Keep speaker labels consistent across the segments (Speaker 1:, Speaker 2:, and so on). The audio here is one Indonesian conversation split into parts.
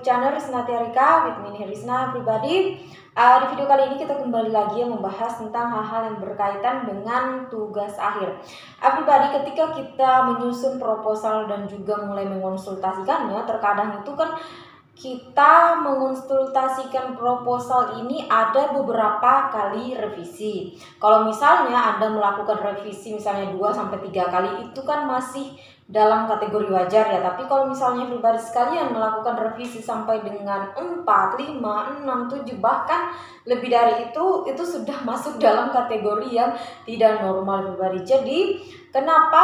Speaker 1: YouTube channel Risna Tiarika with me Risna pribadi. Di video kali ini kita kembali lagi membahas tentang hal-hal yang berkaitan dengan tugas akhir. Pribadi, ketika kita menyusun proposal dan juga mulai mengonsultasikannya, terkadang itu kan kita mengonsultasikan proposal ini ada beberapa kali revisi. Kalau misalnya Anda melakukan revisi misalnya 2-3 kali, itu kan masih dalam kategori wajar ya. Tapi kalau misalnya pribadi sekalian melakukan revisi sampai dengan 4, 5, 6, 7 bahkan lebih dari itu sudah masuk dalam kategori yang tidak normal pribadi. Jadi kenapa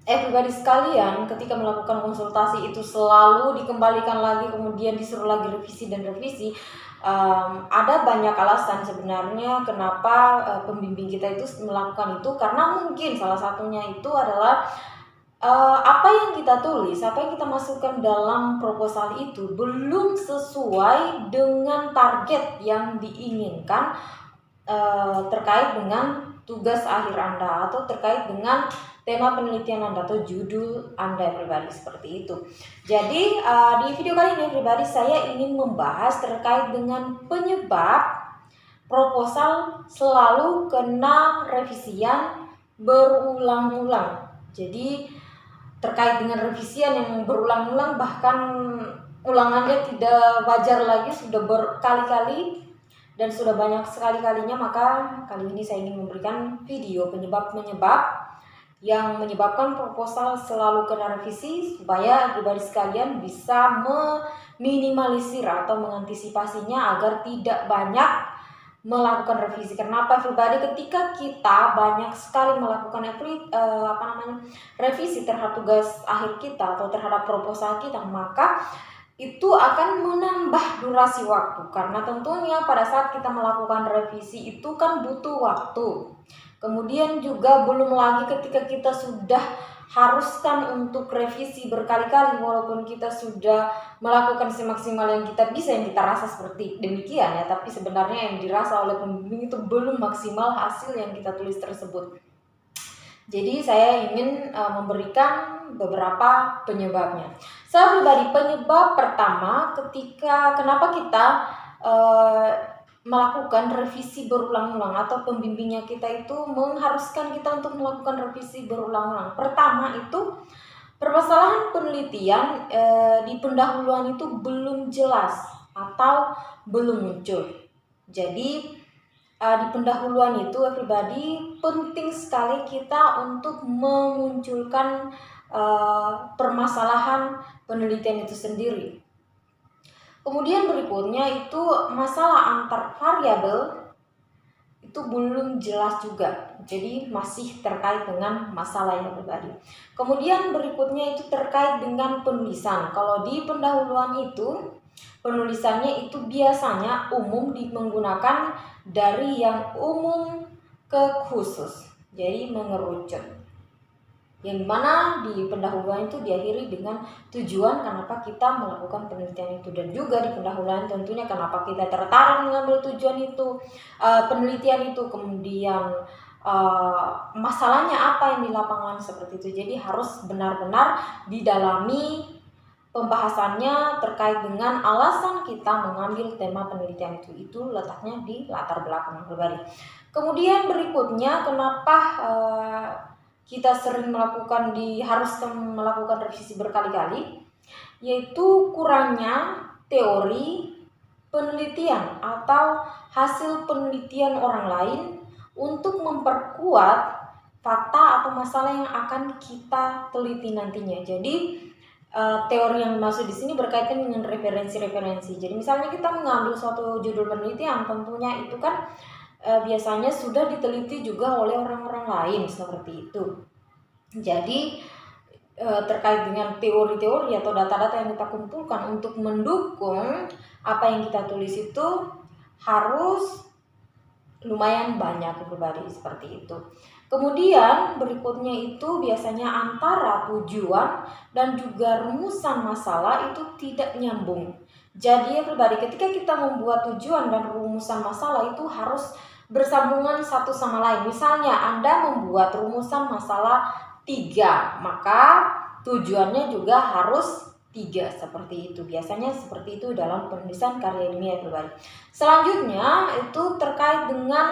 Speaker 1: pribadi sekalian ketika melakukan konsultasi itu selalu dikembalikan lagi, kemudian disuruh lagi revisi dan revisi? Ada banyak alasan sebenarnya kenapa pembimbing kita itu melakukan itu, karena mungkin salah satunya itu adalah apa yang kita tulis, apa yang kita masukkan dalam proposal itu belum sesuai dengan target yang diinginkan terkait dengan tugas akhir Anda atau terkait dengan tema penelitian Anda atau judul Anda pribadi, seperti itu. Jadi di video kali ini pribadi saya ingin membahas terkait dengan penyebab proposal selalu kena revisian berulang-ulang. Jadi terkait dengan revisian yang berulang-ulang, bahkan ulangannya tidak wajar lagi, sudah berkali-kali dan sudah banyak sekali-kalinya, maka kali ini saya ingin memberikan video penyebab-penyebab yang menyebabkan proposal selalu kena revisi, supaya pribadi sekalian bisa meminimalisir atau mengantisipasinya agar tidak banyak melakukan revisi. Kenapa pribadi? Ketika kita banyak sekali melakukan revisi terhadap tugas akhir kita atau terhadap proposal kita, maka itu akan menambah durasi waktu, karena tentunya pada saat kita melakukan revisi itu kan butuh waktu. Kemudian juga belum lagi ketika kita sudah haruskan untuk revisi berkali-kali, walaupun kita sudah melakukan semaksimal yang kita bisa, yang kita rasa seperti demikian ya, tapi sebenarnya yang dirasa oleh pembimbing itu belum maksimal hasil yang kita tulis tersebut. Jadi saya ingin memberikan beberapa penyebabnya. Saya pribadi, penyebab pertama kenapa kita melakukan revisi berulang-ulang atau pembimbingnya kita itu mengharuskan kita untuk melakukan revisi berulang-ulang. Pertama itu permasalahan penelitian di pendahuluan itu belum jelas atau belum muncul. Jadi di pendahuluan itu pribadi penting sekali kita untuk memunculkan permasalahan penelitian itu sendiri. Kemudian berikutnya itu masalah antar variabel itu belum jelas juga, jadi masih terkait dengan masalah yang pribadi. Kemudian berikutnya itu terkait dengan penulisan. Kalau di pendahuluan itu penulisannya itu biasanya umum menggunakan dari yang umum ke khusus, jadi mengerucut. Yang dimana di pendahuluan itu diakhiri dengan tujuan kenapa kita melakukan penelitian itu, dan juga di pendahuluan tentunya kenapa kita tertarik mengambil tujuan itu, penelitian itu, kemudian masalahnya apa yang di lapangan, seperti itu. Jadi harus benar-benar didalami pembahasannya terkait dengan alasan kita mengambil tema penelitian itu letaknya di latar belakang pribadi. Kemudian berikutnya kenapa kita sering diharuskan melakukan revisi berkali-kali, yaitu kurangnya teori penelitian atau hasil penelitian orang lain untuk memperkuat fakta atau masalah yang akan kita teliti nantinya. Jadi teori yang dimaksud di sini berkaitan dengan referensi-referensi. Jadi misalnya kita mengambil suatu judul penelitian, tentunya itu kan biasanya sudah diteliti juga oleh orang-orang lain, seperti itu. Jadi terkait dengan teori-teori atau data-data yang kita kumpulkan untuk mendukung apa yang kita tulis itu harus lumayan banyak pribadi, seperti itu. Kemudian berikutnya itu biasanya antara tujuan dan juga rumusan masalah itu tidak nyambung. Jadi pribadi, ketika kita membuat tujuan dan rumusan masalah itu harus bersambungan satu sama lain. Misalnya Anda membuat rumusan masalah 3, maka tujuannya juga harus 3 seperti itu. Biasanya seperti itu dalam penulisan karya ilmiah pribadi. Selanjutnya itu terkait dengan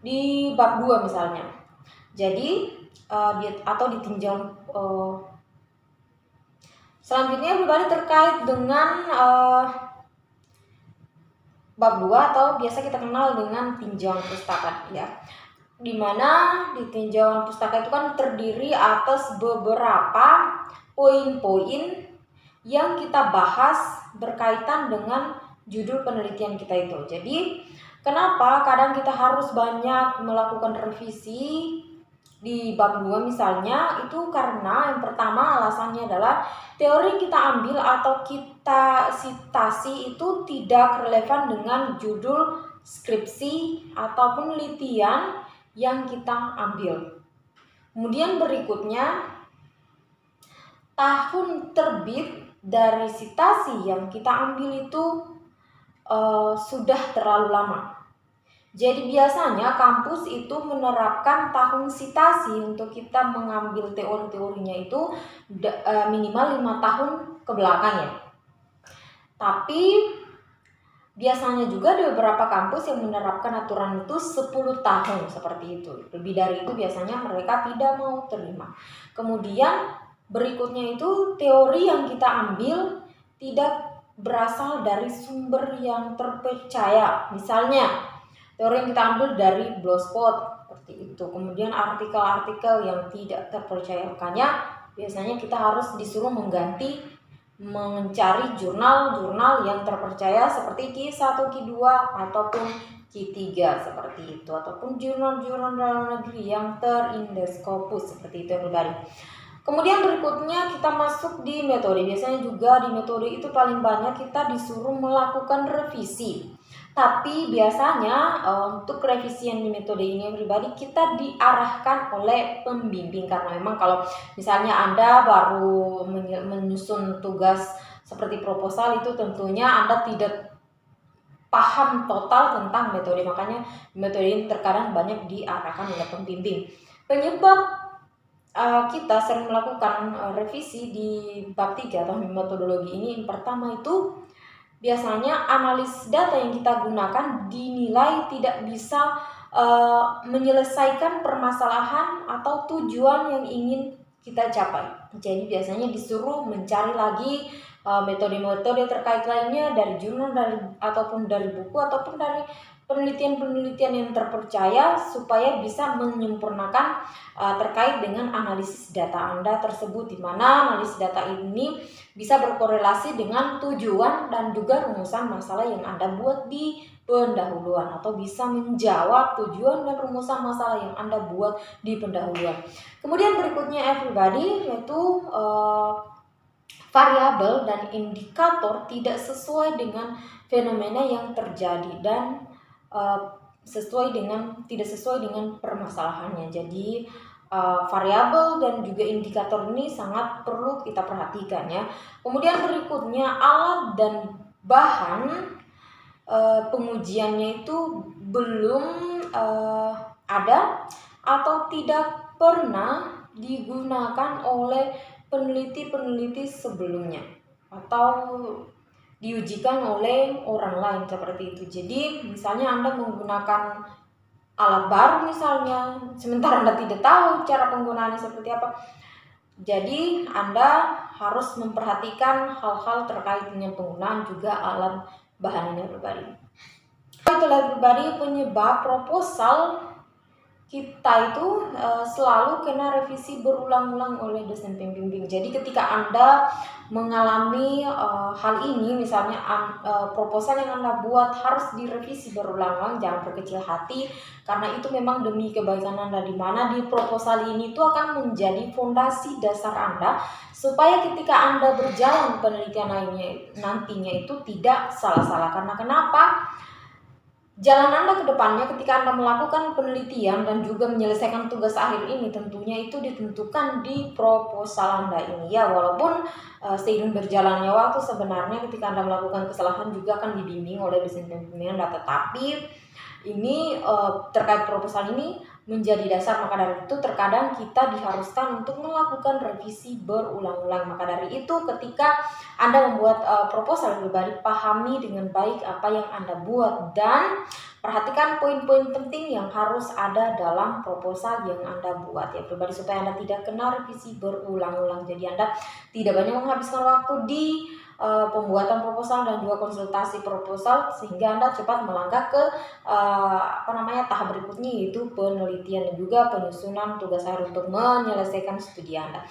Speaker 1: di bab 2 misalnya. Jadi atau ditinjau selanjutnya pribadi terkait dengan bab 2 atau biasa kita kenal dengan tinjauan pustaka ya. Dimana di tinjauan pustaka itu kan terdiri atas beberapa poin-poin yang kita bahas berkaitan dengan judul penelitian kita itu. Jadi kenapa kadang kita harus banyak melakukan revisi di bab 2 misalnya, itu karena yang pertama alasannya adalah teori yang kita ambil atau kita citasi itu tidak relevan dengan judul skripsi atau penelitian yang kita ambil. Kemudian berikutnya, tahun terbit dari citasi yang kita ambil itu sudah terlalu lama. Jadi biasanya kampus itu menerapkan tahun citasi untuk kita mengambil teori-teorinya itu minimal 5 tahun ke belakang ya. Tapi biasanya juga di beberapa kampus yang menerapkan aturan itu 10 tahun seperti itu. Lebih dari itu biasanya mereka tidak mau terima. Kemudian berikutnya itu teori yang kita ambil tidak berasal dari sumber yang terpercaya. Misalnya teori yang kita ambil dari Blogspot seperti itu. Kemudian artikel-artikel yang tidak terpercaya. Makanya biasanya kita harus disuruh mencari jurnal-jurnal yang terpercaya seperti Q1, Q2 ataupun Q3 seperti itu, ataupun jurnal-jurnal dalam negeri yang terindeks Scopus seperti itu pribadi. Kemudian berikutnya kita masuk di metode. Biasanya juga di metode itu paling banyak kita disuruh melakukan revisi. Tapi biasanya untuk revisian di metode ini pribadi kita diarahkan oleh pembimbing, karena memang kalau misalnya Anda baru menyusun tugas seperti proposal itu tentunya Anda tidak paham total tentang metode, makanya metode ini terkadang banyak diarahkan oleh pembimbing. Penyebab kita sering melakukan revisi di bab 3 atau metodologi ini, yang pertama itu biasanya analis data yang kita gunakan dinilai tidak bisa menyelesaikan permasalahan atau tujuan yang ingin kita capai. Jadi biasanya disuruh mencari lagi metode-metode terkait lainnya dari jurnal, ataupun dari buku, ataupun dari penelitian-penelitian yang terpercaya supaya bisa menyempurnakan terkait dengan analisis data Anda tersebut, di mana analisis data ini bisa berkorelasi dengan tujuan dan juga rumusan masalah yang Anda buat di pendahuluan, atau bisa menjawab tujuan dan rumusan masalah yang Anda buat di pendahuluan. Kemudian berikutnya everybody, yaitu variabel dan indikator tidak sesuai dengan fenomena yang terjadi dan tidak sesuai dengan permasalahannya. Jadi variabel dan juga indikator ini sangat perlu kita perhatikan ya. Kemudian berikutnya alat dan bahan pengujiannya itu belum ada atau tidak pernah digunakan oleh peneliti-peneliti sebelumnya atau diujikan oleh orang lain seperti itu. Jadi misalnya Anda menggunakan alat baru misalnya, sementara Anda tidak tahu cara penggunaannya seperti apa. Jadi Anda harus memperhatikan hal-hal terkait dengan penggunaan juga alat bahan ini pribadi. Itulah pribadi penyebab proposal kita itu selalu kena revisi berulang-ulang oleh dosen pembimbing. Jadi ketika Anda mengalami hal ini, misalnya proposal yang Anda buat harus direvisi berulang-ulang, jangan berkecil hati, karena itu memang demi kebaikan Anda, di mana di proposal ini itu akan menjadi fondasi dasar Anda supaya ketika Anda berjalan penelitian nantinya itu tidak salah-salah. Karena kenapa? Jalan Anda ke depannya ketika Anda melakukan penelitian dan juga menyelesaikan tugas akhir ini tentunya itu ditentukan di proposal Anda ini ya. Walaupun seiring berjalannya waktu sebenarnya ketika Anda melakukan kesalahan juga akan dibimbing oleh dosen pembimbing Anda, tetapi ini terkait proposal ini menjadi dasar. Maka dari itu terkadang kita diharuskan untuk melakukan revisi berulang-ulang. Maka dari itu ketika Anda membuat proposal pribadi, pahami dengan baik apa yang Anda buat dan perhatikan poin-poin penting yang harus ada dalam proposal yang Anda buat ya pribadi, supaya Anda tidak kena revisi berulang-ulang. Jadi Anda tidak banyak menghabiskan waktu di pembuatan proposal dan juga konsultasi proposal, sehingga Anda cepat melangkah ke tahap berikutnya, yaitu penelitian dan juga penyusunan tugas akhir untuk menyelesaikan studi Anda.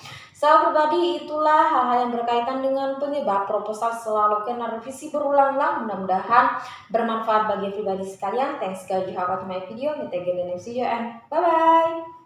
Speaker 1: Pribadi, itulah hal-hal yang berkaitan dengan penyebab proposal selalu kena revisi berulang-ulang. Mudah-mudahan bermanfaat bagi pribadi sekalian. Thanks guys, you have watched my video. Meet again in the next video and bye bye.